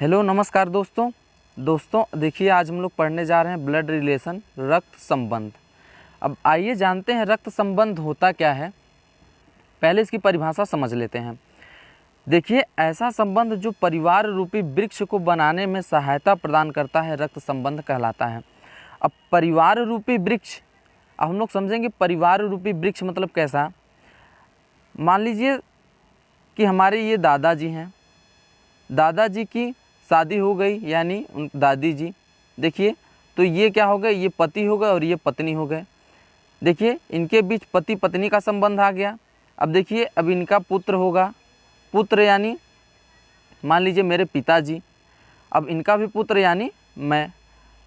Hello नमस्कार दोस्तों देखिए आज हम लोग पढ़ने जा रहे हैं ब्लड रिलेशन, रक्त संबंध। अब आइए जानते हैं रक्त संबंध होता क्या है। पहले इसकी परिभाषा समझ लेते हैं। देखिए ऐसा संबंध जो परिवार रूपी वृक्ष को बनाने में सहायता प्रदान करता है रक्त संबंध कहलाता है। अब परिवार रूपी वृक्ष, अब हम लोग समझेंगे परिवार रूपी वृक्ष मतलब कैसा। मान लीजिए कि हमारे ये दादाजी हैं, दादाजी की शादी हो गई यानी उन दादी जी। देखिए तो ये क्या हो गए, ये पति हो गए और ये पत्नी हो गए। देखिए इनके बीच पति पत्नी का संबंध आ गया। अब देखिए अब इनका पुत्र होगा, पुत्र यानी मान लीजिए मेरे पिताजी, अब इनका भी पुत्र यानी मैं,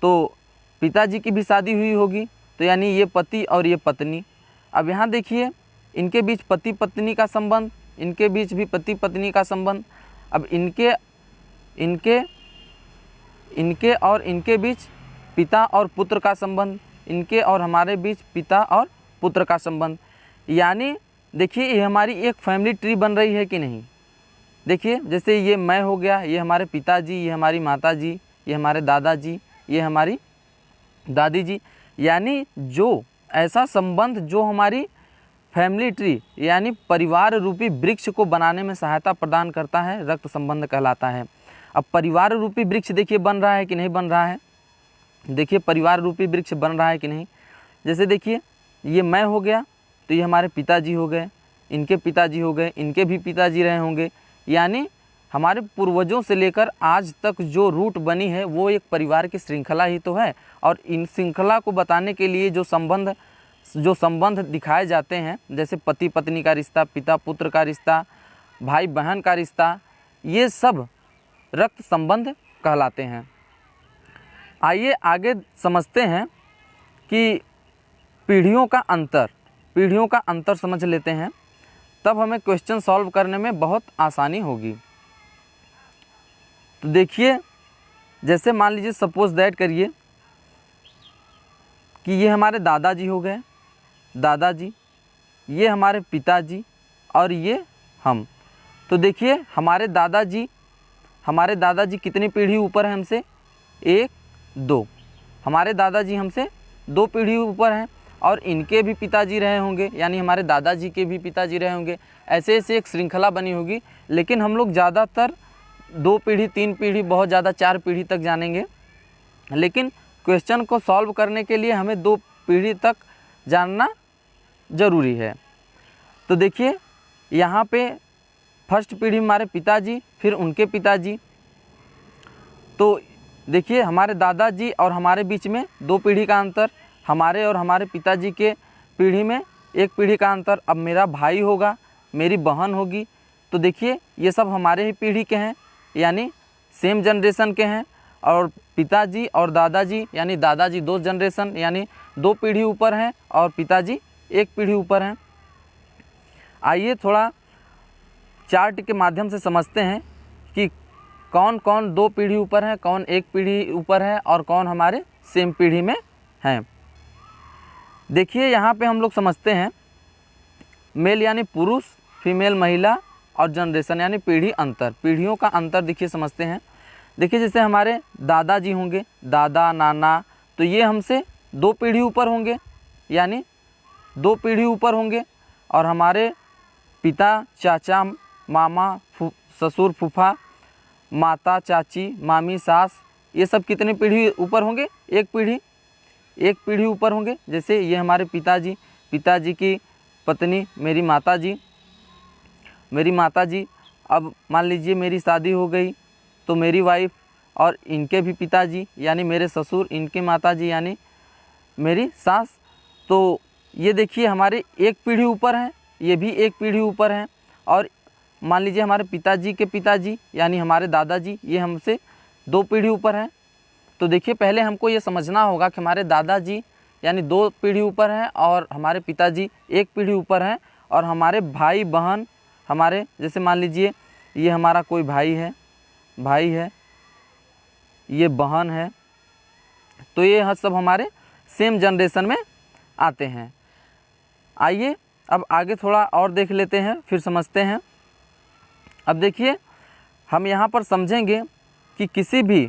तो पिताजी की भी शादी हुई होगी तो यानी ये पति और ये पत्नी। अब यहाँ देखिए इनके बीच पति पत्नी का संबंध, इनके बीच भी पति पत्नी का संबंध। अब इनके और इनके बीच पिता और पुत्र का संबंध, इनके और हमारे बीच पिता और पुत्र का संबंध। यानी देखिए ये हमारी एक फैमिली ट्री बन रही है कि नहीं। देखिए जैसे ये मैं हो गया, ये हमारे पिताजी, ये हमारी माताजी, ये हमारे दादाजी, ये हमारी दादी जी। यानी जो ऐसा संबंध जो हमारी फैमिली ट्री यानी परिवार रूपी वृक्ष को बनाने में सहायता प्रदान करता है, रक्त संबंध कहलाता है। अब परिवार रूपी वृक्ष देखिए बन रहा है कि नहीं बन रहा है। देखिए परिवार रूपी वृक्ष बन रहा है कि नहीं। जैसे देखिए ये मैं हो गया तो ये हमारे पिताजी हो गए, इनके पिताजी हो गए, इनके भी पिताजी रहे होंगे। यानी हमारे पूर्वजों से लेकर आज तक जो रूट बनी है वो एक परिवार की श्रृंखला ही तो है। और इन श्रृंखला को बताने के लिए जो संबंध दिखाए जाते हैं, जैसे पति पत्नी का रिश्ता, पिता पुत्र का रिश्ता, भाई बहन का रिश्ता, ये सब रक्त संबंध कहलाते हैं। आइए आगे समझते हैं कि पीढ़ियों का अंतर समझ लेते हैं, तब हमें क्वेश्चन सॉल्व करने में बहुत आसानी होगी। तो देखिए जैसे मान लीजिए सपोज दैट करिए कि ये हमारे दादाजी हो गए, दादाजी, ये हमारे पिताजी और ये हम। तो देखिए हमारे दादाजी कितनी पीढ़ी ऊपर है हमसे, 1 2। हमारे दादाजी हमसे 2 पीढ़ी ऊपर हैं और इनके भी पिताजी रहे होंगे, यानी हमारे दादाजी के भी पिताजी रहे होंगे। ऐसे ऐसे एक श्रृंखला बनी होगी। लेकिन हम लोग ज़्यादातर 2 पीढ़ी 3 पीढ़ी, बहुत ज़्यादा 4 पीढ़ी तक जानेंगे। लेकिन क्वेश्चन को सॉल्व करने के लिए हमें 2 पीढ़ी तक जानना ज़रूरी है। तो देखिए यहाँ पे फर्स्ट पीढ़ी हमारे पिताजी, फिर उनके पिताजी। तो देखिए हमारे दादाजी और हमारे बीच में 2 पीढ़ी का अंतर, हमारे और हमारे पिताजी के पीढ़ी में 1 पीढ़ी का अंतर। अब मेरा भाई होगा, मेरी बहन होगी, तो देखिए ये सब हमारे ही पीढ़ी के हैं, यानी सेम जनरेशन के हैं। और पिताजी और दादाजी यानी दादाजी 2 जनरेशन यानी 2 पीढ़ी ऊपर हैं और पिताजी 1 पीढ़ी ऊपर हैं। आइए थोड़ा चार्ट के माध्यम से समझते हैं कि कौन कौन 2 पीढ़ी ऊपर है, कौन 1 पीढ़ी ऊपर है और कौन हमारे सेम पीढ़ी में हैं। देखिए यहाँ पे हम लोग समझते हैं मेल यानी पुरुष, फीमेल महिला और जनरेशन यानी पीढ़ी अंतर, पीढ़ियों का अंतर देखिए समझते हैं। देखिए जैसे हमारे दादाजी होंगे, दादा नाना, तो ये हमसे 2 पीढ़ी ऊपर होंगे, यानी 2 पीढ़ी ऊपर होंगे। और हमारे पिता चाचा मामा ससुर फूफा, माता चाची मामी सास, ये सब कितनी पीढ़ी ऊपर होंगे, 1 पीढ़ी ऊपर होंगे। जैसे ये हमारे पिताजी की पत्नी मेरी माताजी। अब मान लीजिए मेरी शादी हो गई तो मेरी वाइफ और इनके भी पिताजी यानी मेरे ससुर, इनके माताजी यानी मेरी सास। तो ये देखिए हमारे 1 पीढ़ी ऊपर हैं, ये भी 1 पीढ़ी ऊपर हैं। और मान लीजिए हमारे पिताजी के पिताजी यानी हमारे दादाजी, ये हमसे 2 पीढ़ी ऊपर हैं। तो देखिए पहले हमको ये समझना होगा कि हमारे दादाजी यानी 2 पीढ़ी ऊपर हैं और हमारे पिताजी 1 पीढ़ी ऊपर हैं। और हमारे भाई बहन, हमारे जैसे मान लीजिए ये हमारा कोई भाई है, ये बहन है, तो ये सब हमारे सेम जनरेशन में आते हैं। आइए अब आगे थोड़ा और देख लेते हैं, फिर समझते हैं। अब देखिए हम यहाँ पर समझेंगे कि किसी भी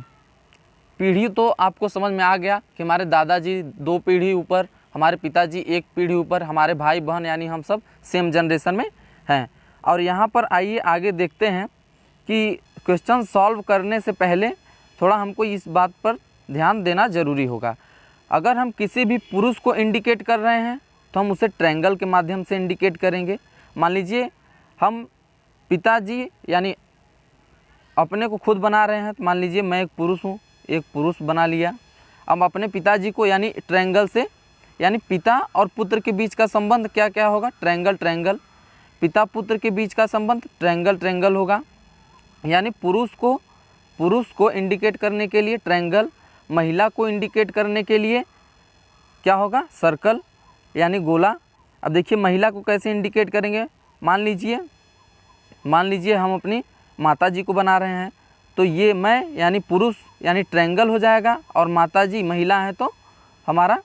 पीढ़ी, तो आपको समझ में आ गया कि हमारे दादाजी 2 पीढ़ी ऊपर, हमारे पिताजी 1 पीढ़ी ऊपर, हमारे भाई बहन यानी हम सब सेम जनरेशन में हैं। और यहाँ पर आइए आगे देखते हैं कि क्वेश्चन सॉल्व करने से पहले थोड़ा हमको इस बात पर ध्यान देना ज़रूरी होगा। अगर हम किसी भी पुरुष को इंडिकेट कर रहे हैं तो हम उसे ट्रायंगल के माध्यम से इंडिकेट करेंगे। मान लीजिए हम पिताजी यानी अपने को खुद बना रहे हैं, तो मान लीजिए मैं एक पुरुष हूँ, एक पुरुष बना लिया। अब अपने पिताजी को यानी ट्रायंगल से, यानी पिता और पुत्र के बीच का संबंध क्या क्या होगा? Triangle triangle. पिता पुत्र के बीच का संबंध ट्रायंगल ट्रायंगल होगा। यानी पुरुष को इंडिकेट करने के लिए ट्रायंगल, महिला को इंडिकेट करने के लिए क्या होगा? सर्कल यानी गोला। अब देखिए महिला को कैसे इंडिकेट करेंगे? मान लीजिए हम अपनी माताजी को बना रहे हैं, तो ये मैं यानी पुरुष यानी ट्रायंगल हो जाएगा, और माताजी महिला है तो हमारा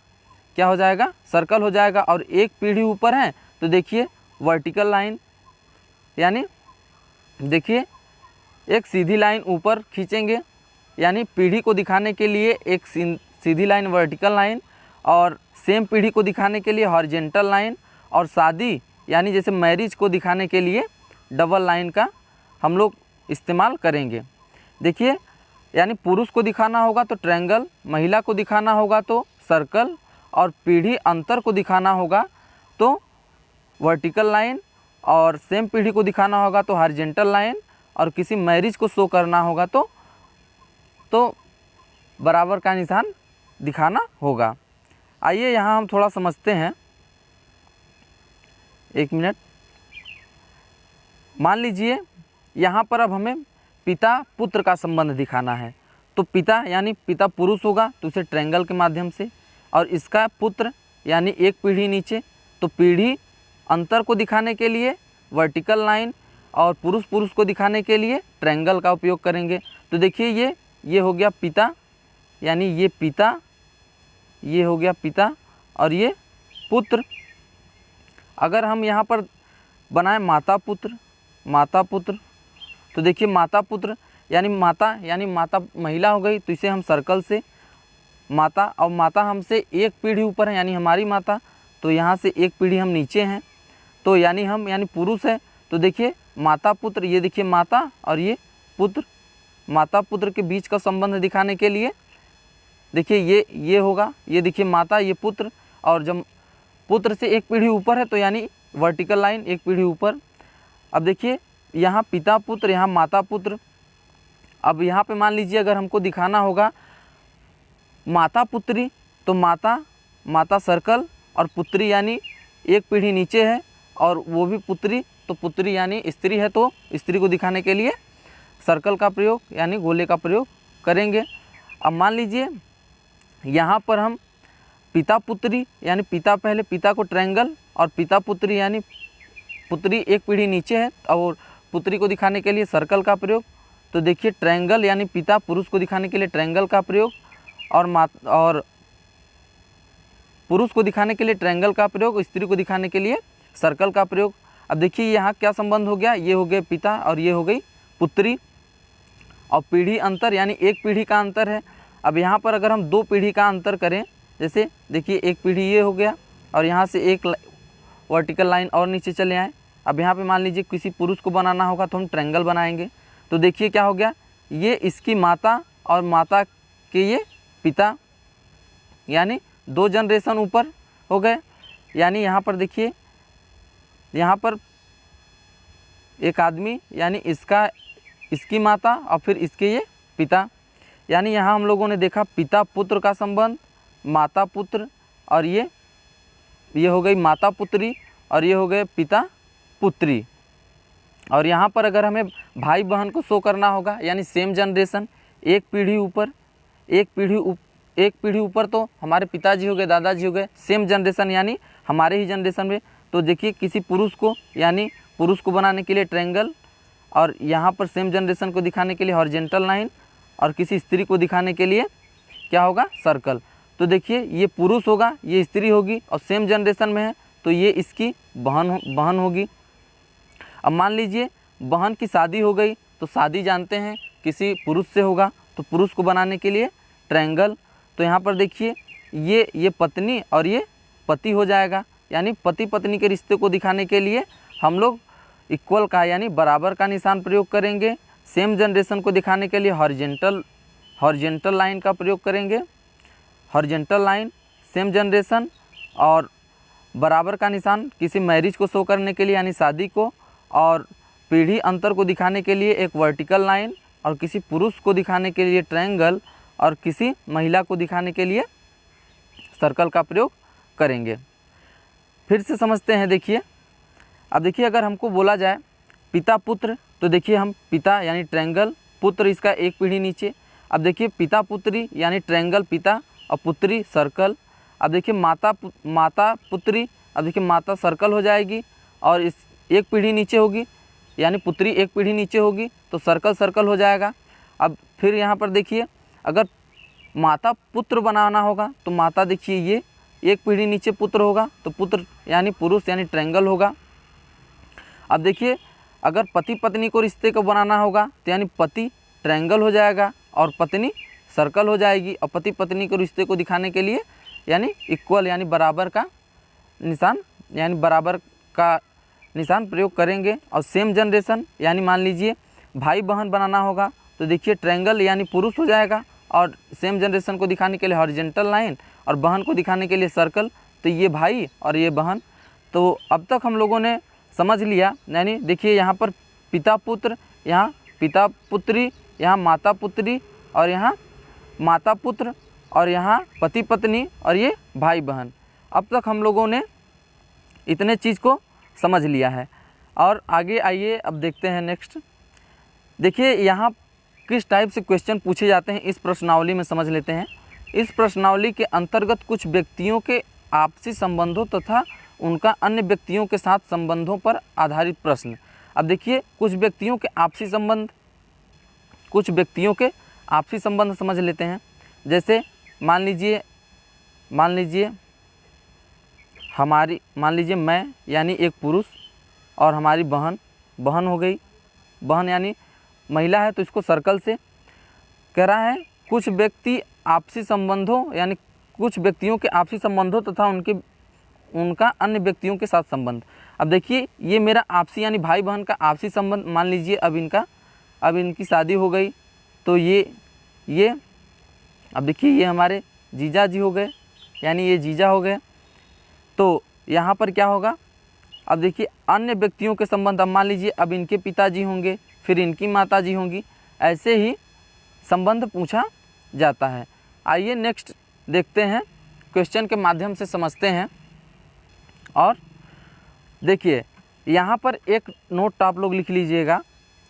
क्या हो जाएगा? सर्कल हो जाएगा। और एक पीढ़ी ऊपर है तो देखिए वर्टिकल लाइन, यानी देखिए एक सीधी लाइन ऊपर खींचेंगे, यानी पीढ़ी को दिखाने के लिए एक सीधी लाइन वर्टिकल लाइन, और सेम पीढ़ी को दिखाने के लिए हॉरिजेंटल लाइन, और शादी यानी जैसे मैरिज को दिखाने के लिए डबल लाइन का हम लोग इस्तेमाल करेंगे। देखिए यानी पुरुष को दिखाना होगा तो ट्रायंगल, महिला को दिखाना होगा तो सर्कल, और पीढ़ी अंतर को दिखाना होगा तो वर्टिकल लाइन, और सेम पीढ़ी को दिखाना होगा तो हॉरिजेंटल लाइन, और किसी मैरिज को शो करना होगा तो बराबर का निशान दिखाना होगा। आइए यहाँ हम थोड़ा समझते हैं, एक मिनट। मान लीजिए यहाँ पर अब हमें पिता पुत्र का संबंध दिखाना है, तो पिता यानी पिता पुरुष होगा तो उसे ट्रायंगल के माध्यम से, और इसका पुत्र यानी एक पीढ़ी नीचे, तो पीढ़ी अंतर को दिखाने के लिए वर्टिकल लाइन, और पुरुष को दिखाने के लिए ट्रायंगल का उपयोग करेंगे। तो देखिए ये हो गया पिता, यानी ये पिता, ये हो गया पिता, और ये पुत्र। अगर हम यहाँ पर बनाए माता पुत्र, तो देखिए माता पुत्र यानी माता महिला हो गई, तो इसे हम सर्कल से माता, और माता हमसे एक पीढ़ी ऊपर है यानी हमारी माता, तो यहाँ से एक पीढ़ी हम नीचे हैं, तो यानी पुरुष है। तो देखिए माता पुत्र, ये देखिए माता और ये पुत्र, माता पुत्र के बीच का संबंध दिखाने के लिए देखिए ये होगा, ये देखिए माता, ये पुत्र, और जब पुत्र से एक पीढ़ी ऊपर है तो यानी वर्टिकल लाइन एक पीढ़ी ऊपर। अब देखिए यहाँ पिता पुत्र, यहाँ माता पुत्र। अब यहाँ पे मान लीजिए अगर हमको दिखाना होगा माता पुत्री, तो माता सर्कल, और पुत्री यानी एक पीढ़ी नीचे है, और वो भी पुत्री, तो पुत्री यानी स्त्री है, तो स्त्री को दिखाने के लिए सर्कल का प्रयोग यानी गोले का प्रयोग करेंगे। अब मान लीजिए यहाँ पर हम पिता पुत्री यानी पिता पहले, पिता को ट्रायंगल, और पिता पुत्री यानी पुत्री एक पीढ़ी नीचे है, और पुत्री को दिखाने के लिए सर्कल का प्रयोग। तो देखिए ट्रायंगल यानी पिता पुरुष को दिखाने के लिए ट्रायंगल का प्रयोग, और पुरुष को दिखाने के लिए ट्रायंगल का प्रयोग, स्त्री को दिखाने के लिए सर्कल का प्रयोग। अब देखिए यहाँ क्या संबंध हो गया, ये हो गए पिता और ये हो गई पुत्री, और पीढ़ी अंतर यानी एक पीढ़ी का अंतर है। अब यहाँ पर अगर हम 2 पीढ़ी का अंतर करें, जैसे देखिए एक पीढ़ी ये हो गया, और यहाँ से एक वर्टिकल लाइन और नीचे चले आए। अब यहाँ पे मान लीजिए किसी पुरुष को बनाना होगा तो हम ट्रायंगल बनाएंगे, तो देखिए क्या हो गया, ये इसकी माता और माता के ये पिता, यानी 2 जनरेशन ऊपर हो गए। यानी यहाँ पर देखिए, यहाँ पर एक आदमी यानी इसकी माता और फिर इसके ये पिता, यानी यहाँ हम लोगों ने देखा पिता पुत्र का संबंध, माता पुत्र, और ये हो गई माता पुत्री, और ये हो गए पिता पुत्री। और यहाँ पर अगर हमें भाई बहन को शो करना होगा यानी सेम जनरेशन, एक पीढ़ी ऊपर तो हमारे पिताजी हो गए, दादाजी हो गए, सेम जनरेशन यानी हमारे ही जनरेशन में। तो देखिए किसी पुरुष को यानी पुरुष को बनाने के लिए ट्रायंगल, और यहाँ पर सेम जनरेशन को दिखाने के लिए हॉरिजेंटल लाइन, और किसी स्त्री को दिखाने के लिए क्या होगा, सर्कल। तो देखिए ये पुरुष होगा, ये स्त्री होगी, और सेम जनरेशन में है तो ये इसकी बहन होगी। अब मान लीजिए बहन की शादी हो गई, तो शादी जानते हैं किसी पुरुष से होगा, तो पुरुष को बनाने के लिए ट्रायंगल। तो यहाँ पर देखिए ये पत्नी और ये पति हो जाएगा, यानी पति पत्नी के रिश्ते को दिखाने के लिए हम लोग इक्वल का यानी बराबर का निशान प्रयोग करेंगे। सेम जनरेशन को दिखाने के लिए हॉरिजेंटल लाइन का प्रयोग करेंगे, हॉरिजेंटल लाइन सेम जनरेशन, और बराबर का निशान किसी मैरिज को शो करने के लिए यानी शादी को, और पीढ़ी अंतर को दिखाने के लिए एक वर्टिकल लाइन, और किसी पुरुष को दिखाने के लिए ट्रायंगल, और किसी महिला को दिखाने के लिए सर्कल का प्रयोग करेंगे। फिर से समझते हैं। देखिए अब देखिए अगर हमको बोला जाए पिता पुत्र, तो देखिए हम पिता यानी ट्रायंगल, पुत्र इसका एक पीढ़ी नीचे। अब देखिए पिता पुत्री यानी ट्रायंगल पिता और पुत्री सर्कल। अब देखिए माता पुत्री, अब देखिए माता सर्कल हो जाएगी और इस एक पीढ़ी नीचे होगी यानी पुत्री एक पीढ़ी नीचे होगी तो सर्कल हो जाएगा। अब फिर यहाँ पर देखिए अगर माता पुत्र बनाना होगा तो माता देखिए ये एक पीढ़ी नीचे पुत्र होगा तो पुत्र यानी पुरुष यानी ट्रायंगल होगा। अब देखिए अगर पति पत्नी को रिश्ते को बनाना होगा तो यानी पति ट्रायंगल हो जाएगा और पत्नी सर्कल हो जाएगी, और पति पत्नी को रिश्ते को दिखाने के लिए यानी इक्वल यानी बराबर का निशान प्रयोग करेंगे। और सेम जनरेशन यानी मान लीजिए भाई बहन बनाना होगा तो देखिए ट्रायंगल यानी पुरुष हो जाएगा, और सेम जनरेशन को दिखाने के लिए हॉरिजेंटल लाइन, और बहन को दिखाने के लिए सर्कल, तो ये भाई और ये बहन। तो अब तक हम लोगों ने समझ लिया, यानी देखिए यहाँ पर पिता पुत्र, यहाँ पिता पुत्री, यहाँ माता पुत्री, और यहाँ माता पुत्र, और यहाँ पति पत्नी, और ये भाई बहन। अब तक हम लोगों ने इतने चीज़ को समझ लिया है। और आगे आइए अब देखते हैं नेक्स्ट। देखिए यहाँ किस टाइप से क्वेश्चन पूछे जाते हैं इस प्रश्नावली में समझ लेते हैं। इस प्रश्नावली के अंतर्गत कुछ व्यक्तियों के आपसी संबंधों तथा उनका अन्य व्यक्तियों के साथ संबंधों पर आधारित प्रश्न। अब देखिए कुछ व्यक्तियों के आपसी संबंध समझ लेते हैं। जैसे मान लीजिए मैं यानी एक पुरुष और हमारी बहन हो गई, बहन यानी महिला है तो इसको सर्कल से कह रहा है। कुछ व्यक्ति आपसी संबंधों यानी कुछ व्यक्तियों के आपसी संबंधों तथा उनका अन्य व्यक्तियों के साथ संबंध। अब देखिए ये मेरा आपसी यानी भाई बहन का आपसी संबंध। मान लीजिए अब इनकी शादी हो गई तो ये अब देखिए ये हमारे जीजा जी हो गए यानी ये जीजा हो गए। तो यहाँ पर क्या होगा, अब देखिए अन्य व्यक्तियों के संबंध। अब मान लीजिए अब इनके पिताजी होंगे फिर इनकी माताजी होंगी, ऐसे ही संबंध पूछा जाता है। आइए नेक्स्ट देखते हैं, क्वेश्चन के माध्यम से समझते हैं। और देखिए यहाँ पर एक नोट आप लोग लिख लीजिएगा,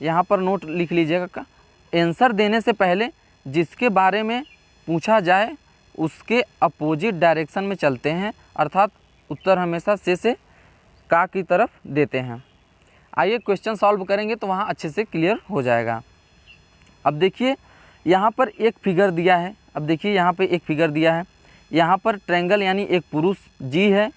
यहाँ पर नोट लिख लीजिएगा। आंसर देने से पहले जिसके बारे में पूछा जाए उसके अपोजिट डायरेक्शन में चलते हैं, अर्थात उत्तर हमेशा से का की तरफ देते हैं। आइए क्वेश्चन सॉल्व करेंगे तो वहाँ अच्छे से क्लियर हो जाएगा। अब देखिए यहाँ पर एक फिगर दिया है। अब देखिए यहाँ पे एक फिगर दिया है। यहाँ पर ट्रायंगल यानी एक पुरुष जी है,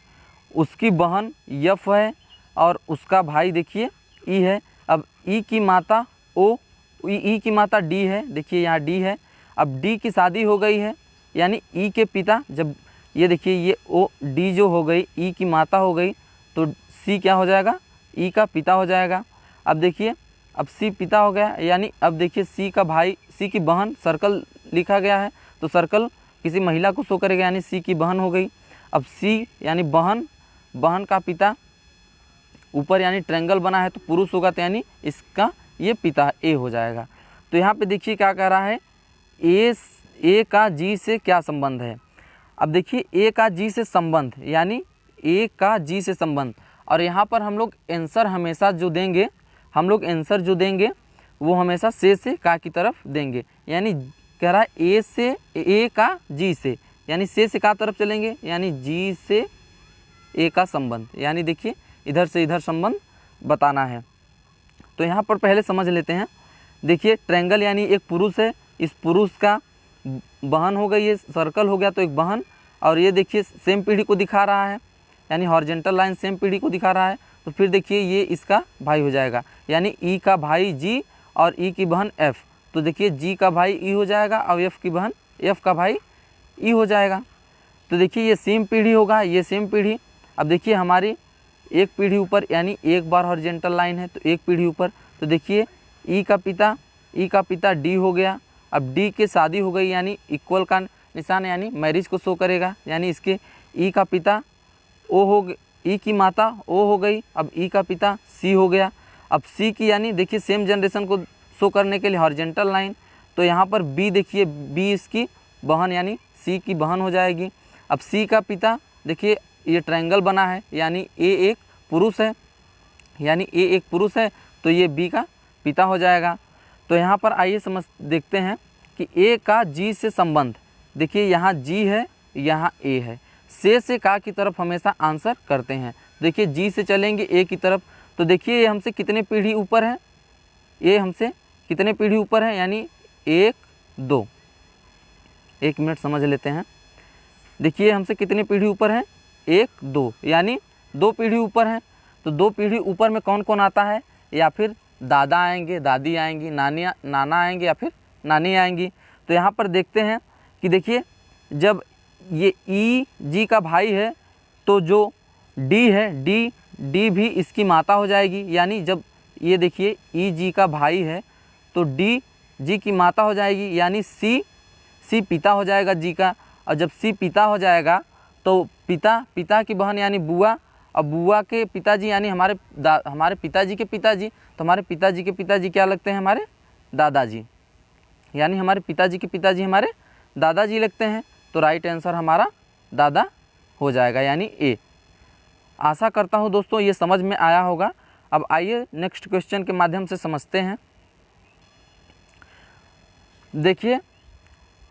उसकी बहन यफ है और उसका भाई देखिए ई है। अब ई की माता ई की माता डी है, देखिए यहाँ डी है। अब डी की शादी हो गई है यानी ई के पिता, जब ये देखिए ये ओ डी जो हो गई ई की माता हो गई तो सी क्या हो जाएगा, ई का पिता हो जाएगा। अब देखिए अब सी पिता हो गया यानी अब देखिए सी का भाई, सी की बहन, सर्कल लिखा गया है तो सर्कल किसी महिला को शो करेगा यानी सी की बहन हो गई। अब सी यानी बहन का पिता, ऊपर यानी ट्रायंगल बना है तो पुरुष होगा तो यानी इसका ये पिता ए हो जाएगा। तो यहाँ पे देखिए क्या कह रहा है, ए का जी से क्या संबंध है। अब देखिए ए का जी से संबंध यानी ए का जी से संबंध, और यहाँ पर हम लोग आंसर हमेशा जो देंगे वो हमेशा से का की तरफ देंगे। यानी कह रहा है ए का जी से, यानी से का तरफ चलेंगे यानी जी से ए का संबंध, यानी देखिए इधर से इधर संबंध बताना है। तो यहाँ पर पहले समझ लेते हैं। देखिए ट्रायंगल यानी एक पुरुष है, इस पुरुष का बहन हो गई, ये सर्कल हो गया तो एक बहन, और ये देखिए सेम पीढ़ी को दिखा रहा है यानी हॉरिजेंटल लाइन सेम पीढ़ी को दिखा रहा है। तो फिर देखिए ये इसका भाई हो जाएगा यानी ई का भाई जी और ई की बहन एफ, तो देखिए जी का भाई ई हो जाएगा और एफ की बहन एफ का भाई ई हो जाएगा। तो देखिए ये सेम पीढ़ी होगा, ये सेम पीढ़ी। अब देखिए हमारी एक पीढ़ी ऊपर यानी एक बार हॉरिजॉन्टल लाइन है तो एक पीढ़ी ऊपर। तो देखिए ई का पिता डी हो गया। अब डी के शादी हो गई यानी इक्वल का निशान यानी मैरिज को शो करेगा, यानी इसके ई का पिता ओ हो गया, ई की माता ओ हो गई। अब ई का पिता सी हो गया। अब सी की यानी देखिए सेम जनरेशन को शो करने के लिए हॉरिजॉन्टल लाइन, तो यहाँ पर बी देखिए बी इसकी बहन यानी सी की बहन हो जाएगी। अब सी का पिता देखिए ये ट्रायंगल बना है यानी ए एक पुरुष है, यानी ए एक पुरुष है तो ये बी का पिता हो जाएगा। तो यहाँ पर आइए देखते हैं कि ए का जी से संबंध। देखिए यहाँ जी है, यहाँ ए है, से का की तरफ हमेशा आंसर करते हैं। देखिए जी से चलेंगे ए की तरफ, तो देखिए ये हमसे कितने पीढ़ी ऊपर है, ये हमसे कितने पीढ़ी ऊपर है यानी 1 2। 1 मिनट समझ लेते हैं। देखिए हमसे कितने पीढ़ी ऊपर है 1 2 यानी 2 पीढ़ी ऊपर है। तो 2 पीढ़ी ऊपर में कौन कौन आता है, या फिर दादा आएंगे, दादी आएंगी, नाना आएंगे या फिर नानी आएंगी। तो यहाँ पर देखते हैं कि देखिए जब ये ई जी का भाई है तो जो डी है डी भी इसकी माता हो जाएगी, यानी जब ये देखिए ई जी का भाई है तो डी जी की माता हो जाएगी, यानी सी पिता हो जाएगा जी का। और जब सी पिता हो जाएगा तो पिता की बहन यानी बुआ, और बुआ के पिताजी यानी हमारे पिताजी के पिताजी, तो हमारे पिताजी के पिताजी क्या लगते हैं, हमारे दादाजी, यानी हमारे पिताजी के पिताजी हमारे दादाजी लगते हैं। तो राइट आंसर हमारा दादा हो जाएगा यानी ए। आशा करता हूँ दोस्तों ये समझ में आया होगा। अब आइए नेक्स्ट क्वेश्चन के माध्यम से समझते हैं। देखिए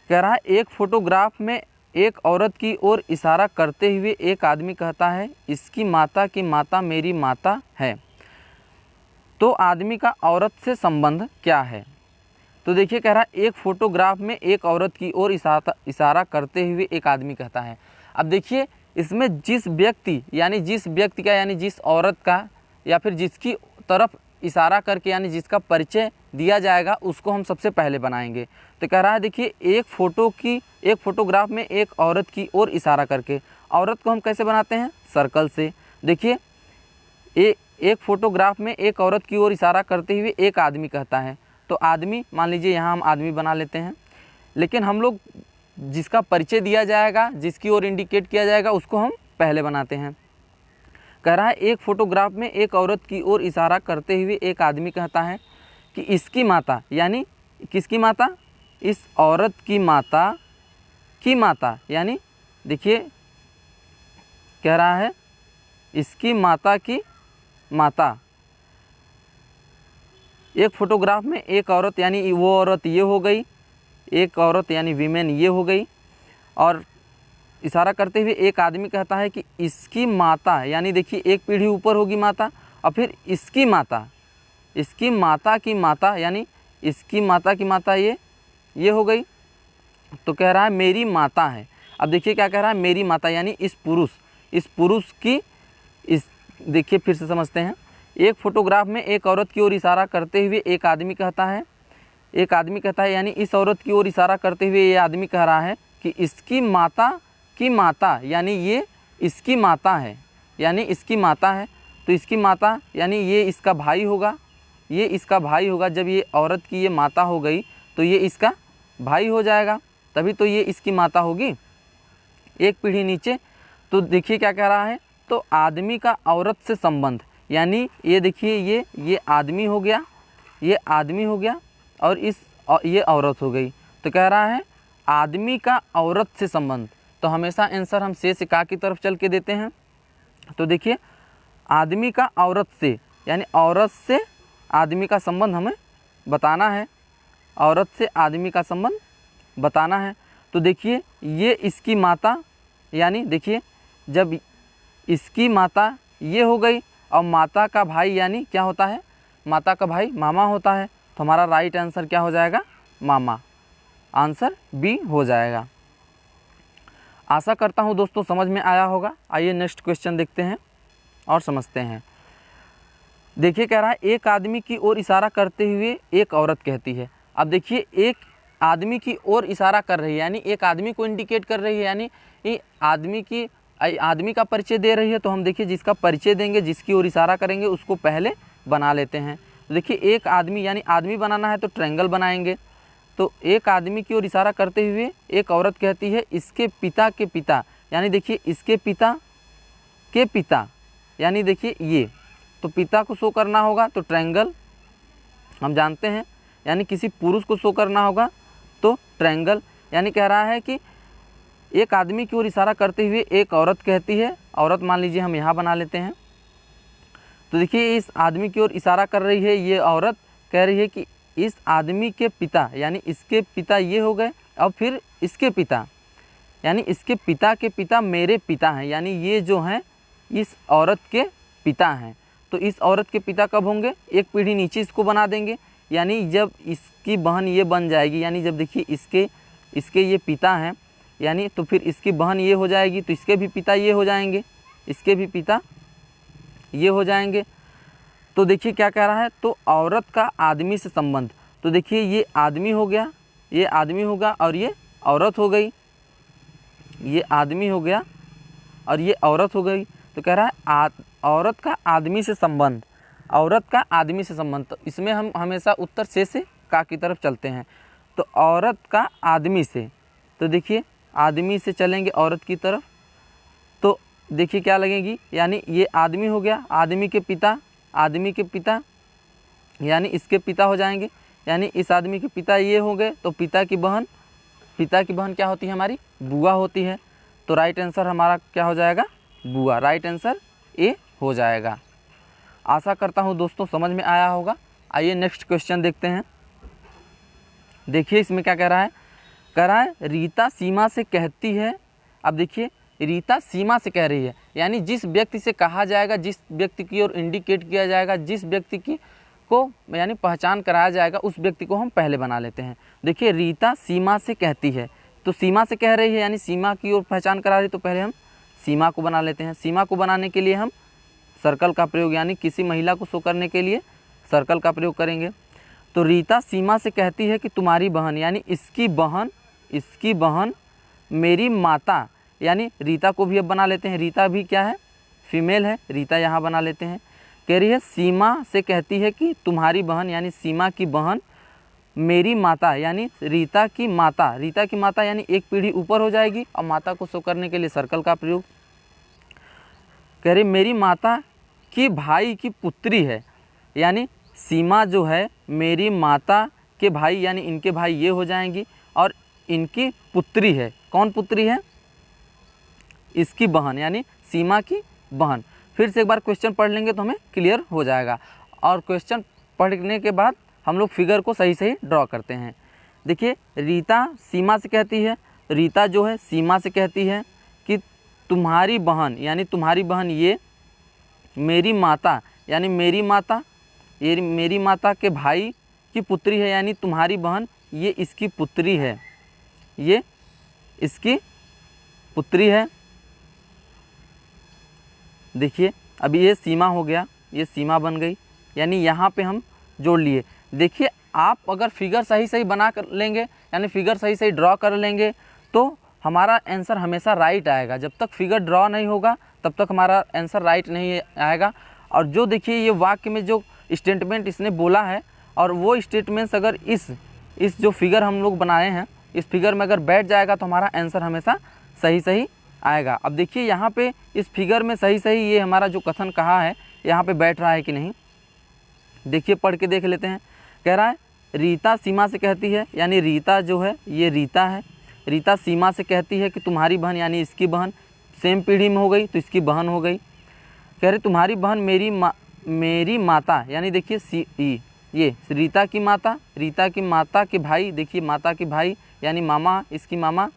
कह रहा है एक फोटोग्राफ में एक औरत की ओर इशारा करते हुए एक आदमी कहता है इसकी माता की माता मेरी माता है, तो आदमी का औरत से संबंध क्या है। तो देखिए कह रहा है एक फोटोग्राफ में एक औरत की ओर इशारा करते हुए एक आदमी कहता है। अब देखिए इसमें जिस व्यक्ति का यानी जिस औरत का या फिर जिसकी तरफ इशारा करके यानी जिसका परिचय दिया जाएगा उसको हम सबसे पहले बनाएंगे। तो कह रहा है देखिए एक फोटोग्राफ में एक औरत की ओर इशारा करके, औरत को हम कैसे बनाते हैं, सर्कल से। देखिए एक फोटोग्राफ में एक औरत की ओर इशारा करते हुए एक आदमी कहता है, तो आदमी मान लीजिए यहाँ हम आदमी बना लेते हैं, लेकिन हम लोग जिसका परिचय दिया जाएगा, जिसकी ओर इंडिकेट किया जाएगा उसको हम पहले बनाते हैं। कह रहा है एक फोटोग्राफ में एक औरत की ओर इशारा करते हुए एक आदमी कहता है कि इसकी माता, यानी किसकी माता, इस औरत की माता यानी देखिए कह रहा है इसकी माता की माता। एक फोटोग्राफ में एक औरत यानी वो औरत ये हो गई, एक औरत यानी वीमेन ये हो गई, और इशारा करते हुए एक आदमी कहता है कि इसकी माता, यानी देखिए एक पीढ़ी ऊपर होगी माता, और फिर इसकी माता की माता यानी इसकी माता की माता ये हो गई। तो कह रहा है मेरी माता है। अब देखिए क्या कह रहा है, मेरी माता यानी इस पुरुष की देखिए फिर से समझते हैं। एक फोटोग्राफ में एक औरत की ओर इशारा करते हुए एक आदमी कहता है यानी इस औरत की ओर इशारा करते हुए ये आदमी कह रहा है कि इसकी माता की माता यानी ये इसकी माता है, तो इसकी माता यानी ये इसका भाई होगा, जब ये औरत की ये माता हो गई तो ये इसका भाई हो जाएगा, तभी तो ये इसकी माता होगी। एक पीढ़ी नीचे तो देखिए क्या कह रहा है, तो आदमी का औरत से संबंध, यानी ये देखिए ये आदमी हो गया और ये औरत हो गई। तो कह रहा है आदमी का औरत से संबंध, तो हमेशा आंसर हम से का की तरफ चल के देते हैं। तो देखिए आदमी का औरत से यानी औरत से आदमी का संबंध हमें बताना है, औरत से आदमी का संबंध बताना है। तो देखिए ये इसकी माता, यानी देखिए जब इसकी माता ये हो गई और माता का भाई यानी क्या होता है, माता का भाई मामा होता है, तो हमारा राइट आंसर क्या हो जाएगा, मामा। आंसर बी हो जाएगा। आशा करता हूँ दोस्तों समझ में आया होगा। आइए नेक्स्ट क्वेश्चन देखते हैं और समझते हैं। देखिए कह रहा है एक आदमी की ओर इशारा करते हुए एक औरत कहती है, अब देखिए एक आदमी की ओर इशारा कर रही है, यानी एक आदमी को इंडिकेट कर रही है, यानी ये आदमी का परिचय दे रही है। तो हम देखिए जिसका परिचय देंगे, जिसकी ओर इशारा करेंगे, उसको पहले बना लेते हैं। तो देखिए एक आदमी, यानी आदमी बनाना है तो ट्रायंगल बनाएंगे। तो एक आदमी की ओर इशारा करते हुए एक औरत कहती है इसके पिता के पिता, यानी देखिए इसके पिता के पिता, यानी देखिए ये तो पिता को शो करना होगा तो ट्रायंगल हम जानते हैं, यानी किसी पुरुष को शो करना होगा तो ट्रायंगल। यानी कह रहा है कि एक आदमी की ओर इशारा करते हुए एक औरत कहती है, औरत मान लीजिए हम यहाँ बना लेते हैं। तो देखिए इस आदमी की ओर इशारा कर रही है ये औरत, कह रही है कि इस आदमी के पिता, यानी इसके पिता ये हो गए, और फिर इसके पिता, यानी इसके पिता के पिता मेरे पिता हैं, यानी ये जो हैं इस औरत के पिता हैं। तो इस औरत के पिता कब होंगे, एक पीढ़ी नीचे इसको बना देंगे, यानी जब इसकी बहन ये बन जाएगी, यानी जब देखिए इसके ये पिता हैं, यानी तो फिर इसकी बहन ये हो जाएगी, तो इसके भी पिता ये हो जाएंगे, इसके भी पिता ये हो जाएंगे। तो देखिए क्या कह रहा है, तो औरत का आदमी से संबंध। तो देखिए ये आदमी हो गया, ये आदमी होगा, और ये औरत हो गई, ये आदमी हो गया और ये औरत हो गई। तो कह रहा है औरत का आदमी से संबंध, औरत का आदमी से संबंध। तो इसमें हम हमेशा उत्तर से का की तरफ चलते हैं। तो औरत का आदमी से, तो देखिए आदमी से चलेंगे औरत की तरफ, तो देखिए क्या लगेगी, यानी ये आदमी हो गया, आदमी के पिता, आदमी के पिता, यानी इसके पिता हो जाएंगे, यानी इस आदमी के पिता ये हो गए। तो पिता की बहन क्या होती है हमारी, बुआ होती है। तो राइट आंसर हमारा क्या हो जाएगा, बुआ। राइट आंसर ए हो जाएगा। आशा करता हूँ दोस्तों समझ में आया होगा। आइए नेक्स्ट क्वेश्चन देखते हैं। देखिए इसमें क्या कह रहा है, रीता सीमा से कहती है। अब देखिए रीता सीमा से कह रही है, यानी जिस व्यक्ति से कहा जाएगा, जिस व्यक्ति की ओर इंडिकेट किया जाएगा, जिस व्यक्ति की को यानी पहचान कराया जाएगा, उस व्यक्ति को हम पहले बना लेते हैं। देखिए रीता सीमा से कहती है, तो सीमा से कह रही है, यानी सीमा की ओर पहचान करा रही, तो पहले हम सीमा को बना लेते हैं। सीमा को बनाने के लिए हम सर्कल का प्रयोग, यानी किसी महिला को शो करने के लिए सर्कल का प्रयोग करेंगे। तो रीता सीमा से कहती है कि तुम्हारी बहन, यानी इसकी बहन मेरी माता, यानी रीता को भी अब बना लेते हैं। रीता भी क्या है, फीमेल है, रीता यहाँ बना लेते हैं। कह रही है सीमा से कहती है कि तुम्हारी बहन, यानी सीमा की बहन मेरी माता, यानी रीता की माता यानी एक पीढ़ी ऊपर हो जाएगी, और माता को शो करने के लिए सर्कल का प्रयोग। कह रही मेरी माता की भाई की पुत्री है, यानी सीमा जो है मेरी माता के भाई, यानी इनके भाई ये हो जाएंगी, और इनकी पुत्री है। कौन पुत्री है, इसकी बहन, यानी सीमा की बहन। फिर से एक बार क्वेश्चन पढ़ लेंगे तो हमें क्लियर हो जाएगा, और क्वेश्चन पढ़ने के बाद हम लोग फिगर को सही ड्रॉ करते हैं। देखिए रीता सीमा से कहती है, रीता जो है सीमा से कहती है कि तुम्हारी बहन, यानी तुम्हारी बहन ये मेरी माता, यानी मेरी माता, ये मेरी माता के भाई की पुत्री है, यानी तुम्हारी बहन ये इसकी पुत्री है, ये इसकी पुत्री है। देखिए अभी ये सीमा हो गया, ये सीमा बन गई, यानी यहाँ पे हम जोड़ लिए। देखिए आप अगर फिगर सही बना कर लेंगे, यानी फिगर सही ड्रॉ कर लेंगे, तो हमारा आंसर हमेशा राइट आएगा। जब तक फिगर ड्रॉ नहीं होगा तब तक हमारा आंसर राइट नहीं आएगा। और जो देखिए ये वाक्य में जो स्टेटमेंट इसने बोला है, और वो स्टेटमेंट्स अगर इस जो फिगर हम लोग बनाए हैं, इस फिगर में अगर बैठ जाएगा तो हमारा आंसर हमेशा सही आएगा। अब देखिए यहाँ पे इस फिगर में सही ये हमारा जो कथन कहा है यहाँ पे बैठ रहा है कि नहीं, देखिए पढ़ के देख लेते हैं। कह रहा है रीता सीमा से कहती है, यानी रीता जो है ये रीता है, रीता सीमा से कहती है कि तुम्हारी बहन, यानी इसकी बहन सेम पीढ़ी में हो गई तो इसकी बहन हो गई। कह रहे तुम्हारी बहन मेरी माता, यानी देखिए ये रीता की माता के भाई, देखिए माता के भाई यानी मामा, इसकी मामा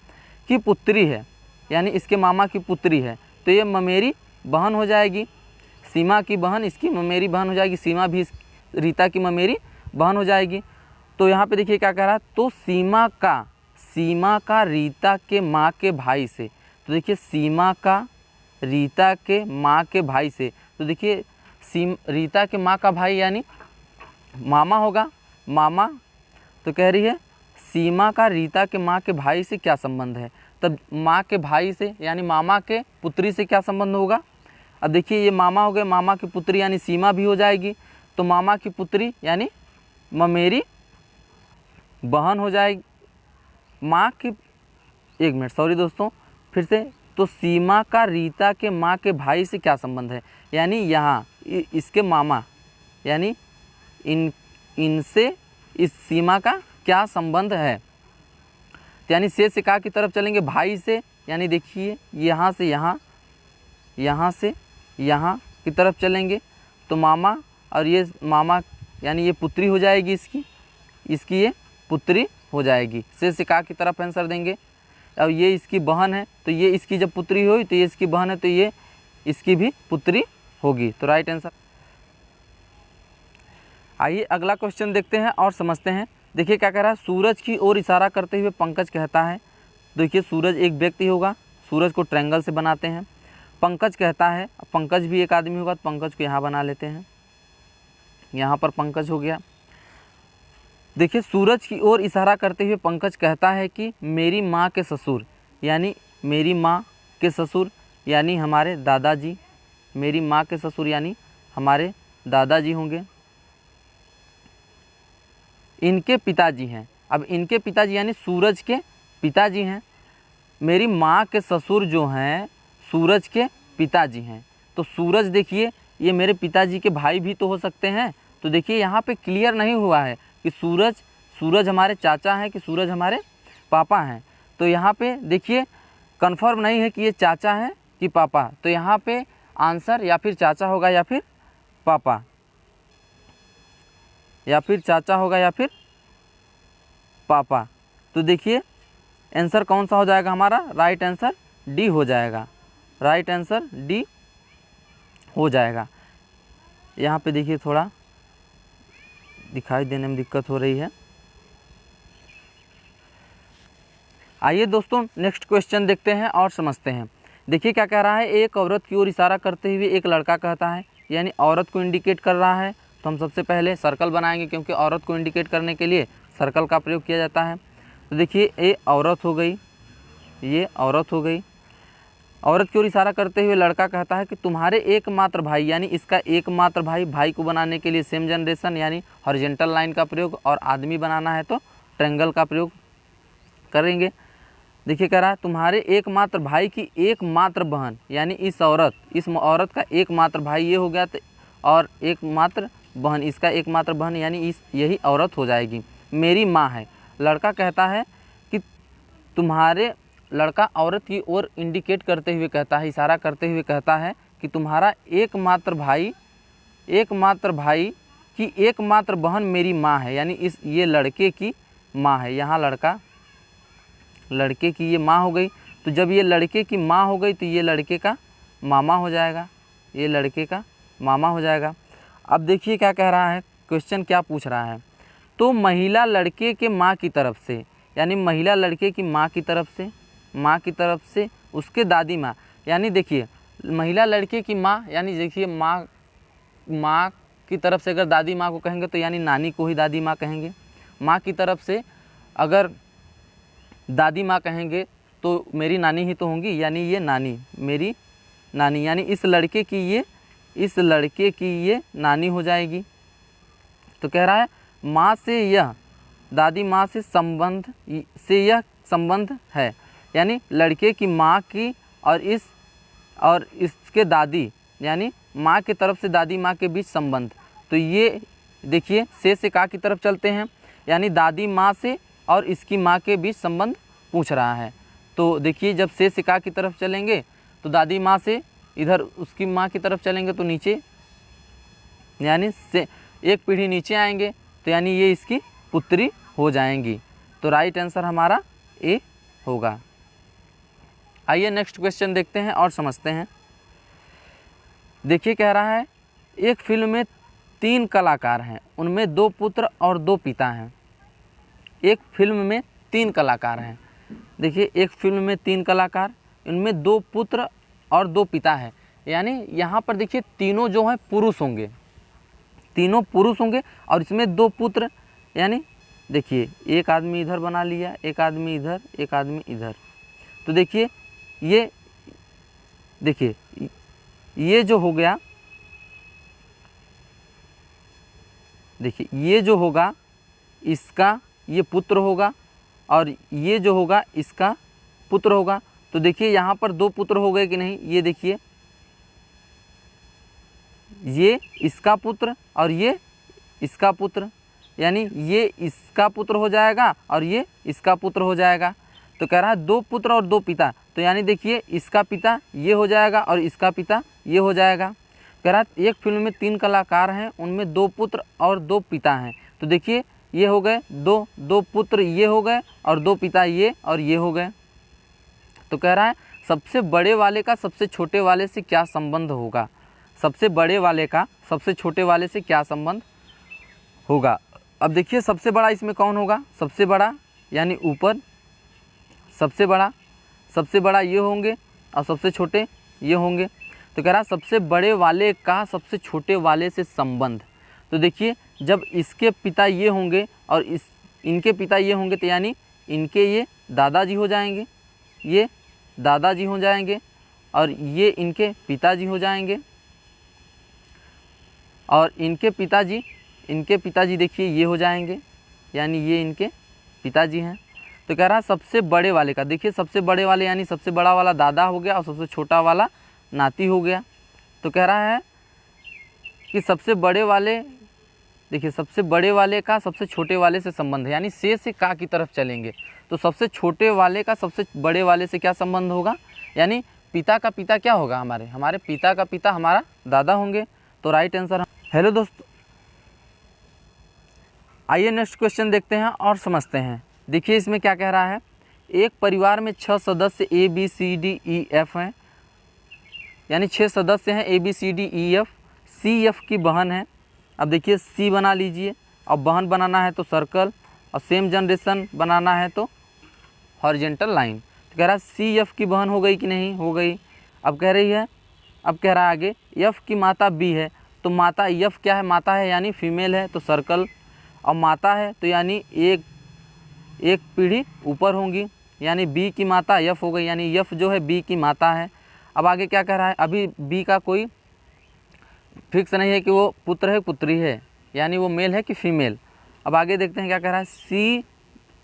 की पुत्री है, यानी इसके मामा की पुत्री है, तो ये ममेरी बहन हो जाएगी। सीमा की बहन इसकी ममेरी बहन हो जाएगी, सीमा भी रीता की ममेरी बहन हो जाएगी। तो यहाँ पे देखिए क्या कह रहा है, तो सीमा का रीता के माँ के भाई से, तो देखिए सीमा का रीता के माँ के भाई से, तो देखिए रीता के माँ का भाई यानी मामा होगा, मामा। तो कह रही है सीमा का रीता के माँ के भाई से क्या संबंध है। तब माँ के भाई से यानी मामा के पुत्री से क्या संबंध होगा। अब देखिए ये मामा हो गए, मामा की पुत्री यानी सीमा भी हो जाएगी, तो मामा की पुत्री यानी मेरी बहन हो जाएगी। माँ की, एक मिनट सॉरी दोस्तों फिर से, तो सीमा का रीता के माँ के भाई से क्या संबंध है, यानी यहाँ इसके मामा यानी इनसे इस सीमा का क्या संबंध है। तो यानी से का की तरफ चलेंगे भाई से, यानी देखिए यहाँ से यहाँ, यहाँ से यहाँ की तरफ चलेंगे तो मामा, और ये मामा यानी ये पुत्री हो जाएगी इसकी ये पुत्री हो जाएगी। से का की तरफ आंसर देंगे। अब ये इसकी बहन है तो ये इसकी जब पुत्री हुई तो ये इसकी बहन है तो ये इसकी भी पुत्री होगी, तो राइट आंसर। आइए अगला क्वेश्चन देखते हैं और समझते हैं। देखिए क्या कह रहा है, सूरज की ओर इशारा करते हुए पंकज कहता है। देखिए सूरज एक व्यक्ति होगा, सूरज को ट्रायंगल से बनाते हैं। पंकज कहता है, पंकज भी एक आदमी होगा तो पंकज को यहाँ बना लेते हैं, यहाँ पर पंकज हो गया। देखिए सूरज की ओर इशारा करते हुए पंकज कहता है कि मेरी माँ के ससुर, यानी मेरी माँ के ससुर यानी हमारे दादाजी, मेरी माँ के ससुर यानी हमारे दादाजी होंगे, इनके पिताजी हैं। अब इनके पिताजी यानी सूरज के पिताजी हैं। मेरी माँ के ससुर जो हैं सूरज के पिताजी हैं, तो सूरज देखिए ये मेरे पिताजी के भाई भी तो हो सकते हैं। तो देखिए यहाँ पे क्लियर नहीं हुआ है कि सूरज हमारे चाचा हैं कि सूरज हमारे पापा हैं। तो यहाँ पे देखिए कंफर्म नहीं है कि ये चाचा हैं कि पापा, तो यहाँ पे आंसर या फिर चाचा होगा या फिर पापा, या फिर चाचा होगा या फिर पापा। तो देखिए आंसर कौन सा हो जाएगा हमारा, राइट आंसर डी हो जाएगा, राइट आंसर डी हो जाएगा। यहाँ पे देखिए थोड़ा दिखाई देने में दिक्कत हो रही है। आइए दोस्तों नेक्स्ट क्वेश्चन देखते हैं और समझते हैं। देखिए क्या कह रहा है, एक औरत की ओर इशारा करते हुए एक लड़का कहता है, यानी औरत को इंडिकेट कर रहा है। तो हम सबसे पहले सर्कल बनाएंगे क्योंकि औरत को इंडिकेट करने के लिए सर्कल का प्रयोग किया जाता है। तो देखिए ये औरत हो गई, ये औरत हो गई। औरत की ओर इशारा करते हुए लड़का कहता है कि तुम्हारे एकमात्र भाई, यानी इसका एकमात्र भाई को बनाने के लिए सेम जनरेशन यानी हॉरिजॉन्टल लाइन का प्रयोग, और आदमी बनाना है तो ट्रायंगल का प्रयोग करेंगे। देखिए कह रहा है तुम्हारे एकमात्र भाई की एकमात्र बहन, यानी इस औरत का एकमात्र भाई ये हो गया, और एकमात्र बहन इसका एकमात्र बहन यानी यही औरत हो जाएगी। मेरी माँ है। लड़का कहता है कि लड़का औरत की ओर इंडिकेट करते हुए कहता है, इशारा करते हुए कहता है कि तुम्हारा एकमात्र भाई की एकमात्र बहन मेरी माँ है, यानी ये लड़के की माँ है। यहाँ लड़के की ये माँ हो गई, तो जब ये लड़के की माँ हो गई तो ये लड़के का मामा हो जाएगा, ये लड़के का मामा हो जाएगा। अब देखिए क्या कह रहा है, क्वेश्चन क्या पूछ रहा है, तो महिला लड़के के माँ की तरफ से, यानी महिला लड़के की माँ की तरफ से उसके दादी माँ, यानी देखिए महिला लड़के की माँ, यानी देखिए माँ की तरफ से अगर दादी माँ को कहेंगे तो यानी नानी को ही दादी माँ कहेंगे। माँ की तरफ से अगर दादी माँ कहेंगे तो मेरी नानी ही तो होंगी, यानी ये नानी, मेरी नानी, यानी इस लड़के की ये नानी हो जाएगी। तो कह रहा है माँ से यह, दादी माँ से यह संबंध है, यानी लड़के की माँ की और इसके दादी यानी माँ की तरफ से दादी माँ के बीच संबंध। तो ये देखिए से का की तरफ चलते हैं, यानी दादी माँ से और इसकी माँ के बीच संबंध पूछ रहा है। तो देखिए जब से का की तरफ चलेंगे तो दादी माँ से इधर उसकी माँ की तरफ चलेंगे तो नीचे, यानी से एक पीढ़ी नीचे आएंगे तो यानी ये इसकी पुत्री हो जाएंगी। तो राइट आंसर हमारा ए होगा। आइए नेक्स्ट क्वेश्चन देखते हैं और समझते हैं। देखिए कह रहा है एक फिल्म में 3 कलाकार हैं, उनमें 2 पुत्र और 2 पिता हैं। एक फिल्म में 3 कलाकार हैं, देखिए एक फिल्म में 3 कलाकार, इनमें 2 पुत्र और 2 पिता हैं, यानी यहाँ पर देखिए तीनों जो हैं पुरुष होंगे, तीनों पुरुष होंगे और इसमें 2 पुत्र, यानी देखिए एक आदमी इधर बना लिया, एक आदमी इधर, एक आदमी इधर। तो देखिए ये, देखिए ये जो हो गया, देखिए ये जो होगा इसका ये पुत्र होगा और ये जो होगा इसका पुत्र होगा। तो देखिए यहाँ पर दो पुत्र हो गए कि नहीं, ये देखिए ये इसका पुत्र और ये इसका पुत्र, यानी ये इसका पुत्र हो जाएगा और ये इसका पुत्र हो जाएगा। तो कह रहा है दो पुत्र और दो पिता, तो यानी देखिए इसका पिता ये हो जाएगा और इसका पिता ये हो जाएगा। कह रहा है एक फिल्म में 3 कलाकार हैं, उनमें 2 पुत्र और 2 पिता हैं। तो देखिए ये हो गए दो पुत्र ये हो गए और 2 पिता ये और ये हो गए। तो कह रहा है सबसे बड़े वाले का सबसे छोटे वाले से क्या संबंध होगा, सबसे बड़े वाले का सबसे छोटे वाले से क्या संबंध होगा। अब देखिए सबसे बड़ा इसमें कौन होगा, सबसे बड़ा यानी ऊपर, सबसे बड़ा ये होंगे और सबसे छोटे ये होंगे। तो कह रहा सबसे बड़े वाले का सबसे छोटे वाले से संबंध। तो देखिए जब इसके पिता ये होंगे और इनके पिता ये होंगे तो यानी इनके ये दादाजी हो जाएंगे, ये दादाजी हो जाएंगे और ये इनके पिताजी हो जाएंगे और इनके पिताजी देखिए ये हो जाएंगे, यानी ये इनके पिताजी हैं। तो कह रहा सबसे बड़े वाले का, देखिए सबसे बड़े वाले यानी सबसे बड़ा वाला दादा हो गया और सबसे छोटा वाला नाती हो गया। तो कह रहा है कि सबसे बड़े वाले, देखिए सबसे बड़े वाले का सबसे छोटे वाले से संबंध है, यानी से का की तरफ चलेंगे तो सबसे छोटे वाले का सबसे बड़े वाले से क्या संबंध होगा, यानी पिता का पिता क्या होगा, हमारे पिता का पिता हमारा दादा होंगे। तो राइट आंसर। हेलो दोस्तों, आइए नेक्स्ट क्वेश्चन देखते हैं और समझते हैं। देखिए इसमें क्या कह रहा है, एक परिवार में 6 सदस्य A B C D E F हैं, यानी 6 सदस्य हैं A B C D E F, C F की बहन है। अब देखिए सी बना लीजिए, अब बहन बनाना है तो सर्कल और सेम जनरेशन बनाना है तो हॉरिजेंटल लाइन। तो कह रहा है सी एफ की बहन हो गई कि नहीं, हो गई। अब कह रही है, अब कह रहा है आगे एफ की माता बी है, तो माता एफ क्या है, माता है यानी फीमेल है तो सर्कल, और माता है तो यानी एक पीढ़ी ऊपर होंगी, यानी बी की माता एफ हो गई, यानी एफ जो है बी की माता है। अब आगे क्या कह रहा है, अभी बी का कोई फिक्स नहीं है कि वो पुत्र है पुत्री है, यानी वो मेल है कि फीमेल। अब आगे देखते हैं क्या कह रहा है, सी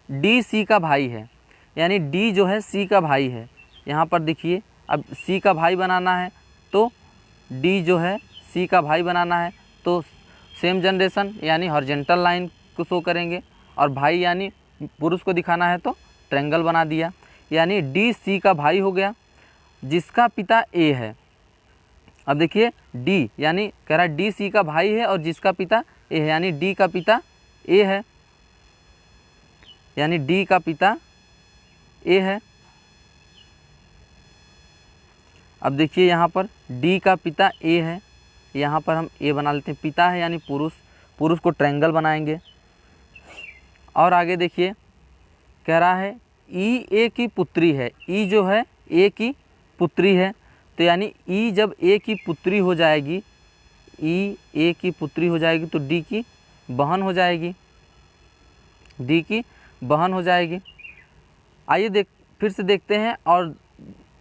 डी सी का भाई है, यानी डी जो है सी का भाई है। यहाँ पर देखिए अब सी का भाई बनाना है तो डी जो है सी का भाई बनाना है तो सेम जनरेशन यानी हॉरिजेंटल लाइन को शो करेंगे, और भाई यानी पुरुष को दिखाना है तो ट्रायंगल बना दिया, यानी डी सी का भाई हो गया जिसका पिता ए है। अब देखिए डी यानी कह रहा है डी सी का भाई है और जिसका पिता ए है, यानी डी का पिता ए है, यानी डी का पिता ए है। अब देखिए यहाँ पर डी का पिता ए है, यहाँ पर हम ए बना लेते हैं, पिता है यानी पुरुष को ट्रायंगल बनाएंगे। और आगे देखिए कह रहा है ई ए की पुत्री है, ई जो है ए की पुत्री है, तो यानी ई जब ए की पुत्री हो जाएगी, ई ए की पुत्री हो जाएगी तो डी की बहन हो जाएगी, डी की बहन हो जाएगी। आइए फिर से देखते हैं और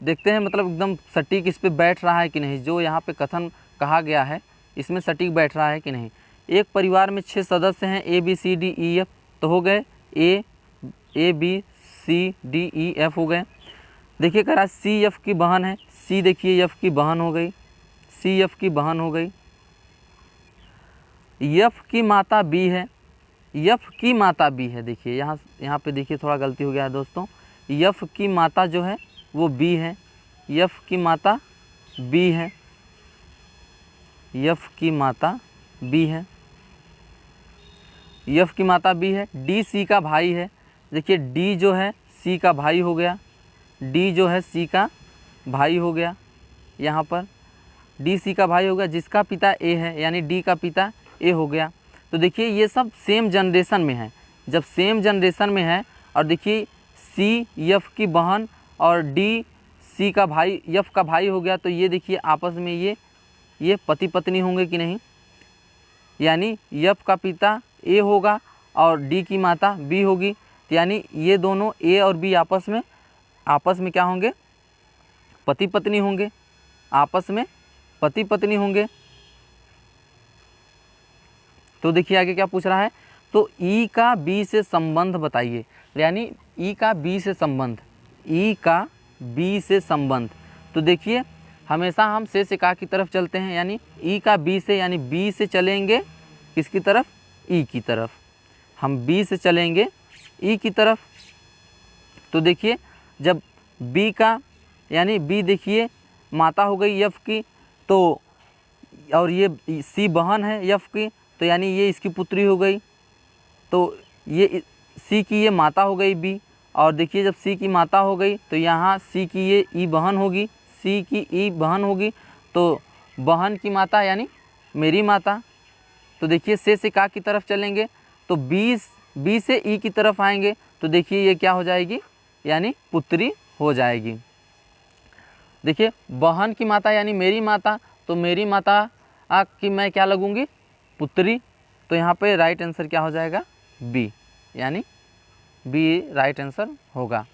देखते हैं मतलब एकदम सटीक इस पे बैठ रहा है कि नहीं, जो यहाँ पे कथन कहा गया है इसमें सटीक बैठ रहा है कि नहीं। एक परिवार में 6 सदस्य हैं A B C D E F, तो हो गए A B C D E F हो गए। देखिए कह रहा सी एफ की बहन है, सी देखिए एफ की बहन हो गई, सी एफ की बहन हो गई। एफ की माता बी है, एफ की माता बी है, देखिए यहाँ पे देखिए थोड़ा गलती हो गया है दोस्तों, एफ की माता जो है वो बी है, एफ की माता बी है, एफ की माता बी है, एफ की माता बी है। डी सी का भाई है, देखिए डी जो है सी का भाई हो गया, डी जो है सी का भाई हो गया, यहाँ पर डी सी का भाई हो गया जिसका पिता ए है, यानी डी का पिता ए हो गया। तो देखिए ये सब सेम जनरेशन में है, जब सेम जनरेशन में है और देखिए सी एफ की बहन और डी सी का भाई एफ का भाई हो गया, तो ये देखिए आपस में ये पति पत्नी होंगे कि नहीं, यानी एफ का पिता ए होगा और डी की माता बी होगी, तो यानी ये दोनों ए और बी आपस में क्या होंगे, पति पत्नी होंगे, आपस में पति पत्नी होंगे। तो देखिए आगे क्या पूछ रहा है, तो ई का बी से संबंध बताइए, यानी ई का बी से संबंध, ई का बी से संबंध। तो देखिए हमेशा हम से का की तरफ चलते हैं, यानी ई का बी से, यानी बी से चलेंगे किसकी तरफ, ई की तरफ। हम बी से चलेंगे ई की तरफ। तो देखिए जब बी का, यानी बी देखिए माता हो गई यफ की, तो और ये सी बहन है यफ की, तो यानी ये इसकी पुत्री हो गई। तो ये सी की ये माता हो गई बी, और देखिए जब सी की माता हो गई तो यहाँ सी की ये ई बहन होगी, सी की ई बहन होगी, तो बहन की माता यानी मेरी माता। तो देखिए से का की तरफ चलेंगे तो बी से ई की तरफ आएंगे, तो देखिए ये क्या हो जाएगी, यानी पुत्री हो जाएगी। देखिए बहन की माता यानी मेरी माता, तो मेरी माता की मैं क्या लगूंगी, पुत्री। तो यहाँ पे राइट आंसर क्या हो जाएगा, बी, यानी बी राइट आंसर होगा।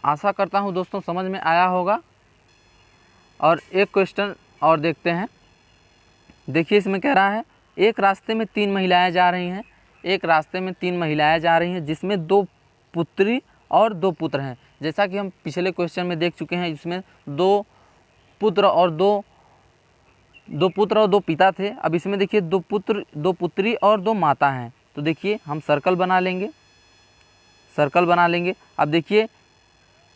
आशा करता हूँ दोस्तों समझ में आया होगा। और एक क्वेश्चन और देखते हैं। देखिए इसमें कह रहा है एक रास्ते में 3 महिलाएं जा रही हैं, एक रास्ते में 3 महिलाएं जा रही हैं जिसमें 2 पुत्री और 2 पुत्र हैं। जैसा कि हम पिछले क्वेश्चन में देख चुके हैं, इसमें 2 पुत्र और 2 पिता थे। अब इसमें देखिए 2 पुत्र 2 पुत्री और 2 माता हैं। तो देखिए हम सर्कल बना लेंगे, सर्कल बना लेंगे। अब देखिए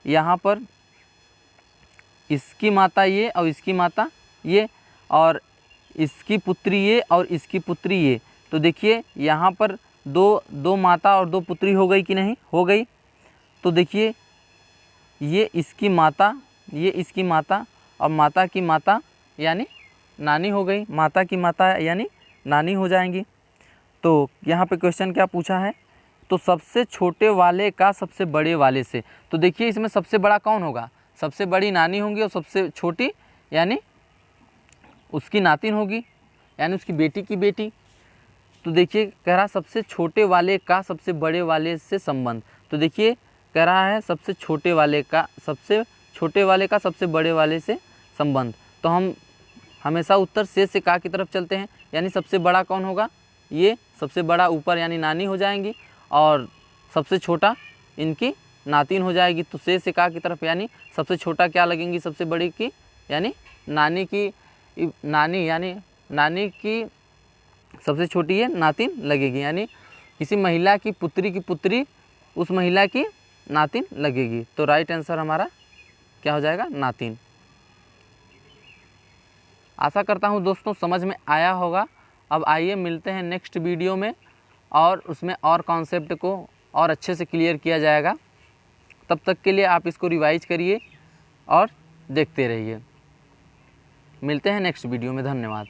यहाँ पर इसकी माता ये और इसकी माता ये, और इसकी पुत्री ये और इसकी पुत्री ये। तो देखिए यहाँ पर 2 माता और 2 पुत्री हो गई कि नहीं, हो गई। तो देखिए ये इसकी माता, ये इसकी माता, और माता की माता यानी नानी हो गई, माता की माता यानी नानी हो जाएंगी। तो यहाँ पे क्वेश्चन क्या पूछा है, तो सबसे छोटे वाले का सबसे बड़े वाले से। तो देखिए इसमें सबसे बड़ा कौन होगा, सबसे बड़ी नानी होंगी, और सबसे छोटी यानी उसकी नातिन होगी, यानी उसकी बेटी की बेटी। तो देखिए कह रहा सबसे छोटे वाले का सबसे बड़े वाले से संबंध। तो देखिए कह रहा है सबसे छोटे वाले का सबसे बड़े वाले से संबंध। तो हम हमेशा उत्तर से का की तरफ चलते हैं, यानी सबसे बड़ा कौन होगा, ये सबसे बड़ा ऊपर यानी नानी हो जाएंगी, और सबसे छोटा इनकी नातिन हो जाएगी। तो से का की तरफ, यानी सबसे छोटा क्या लगेंगी, सबसे बड़ी की यानी नानी की, यानी नानी की सबसे छोटी है नातिन लगेगी, यानी किसी महिला की पुत्री उस महिला की नातिन लगेगी। तो राइट आंसर हमारा क्या हो जाएगा, नातिन। आशा करता हूँ दोस्तों समझ में आया होगा। अब आइए मिलते हैं नेक्स्ट वीडियो में, और उसमें और कॉन्सेप्ट को और अच्छे से क्लियर किया जाएगा। तब तक के लिए आप इसको रिवाइज करिए और देखते रहिए। मिलते हैं नेक्स्ट वीडियो में, धन्यवाद।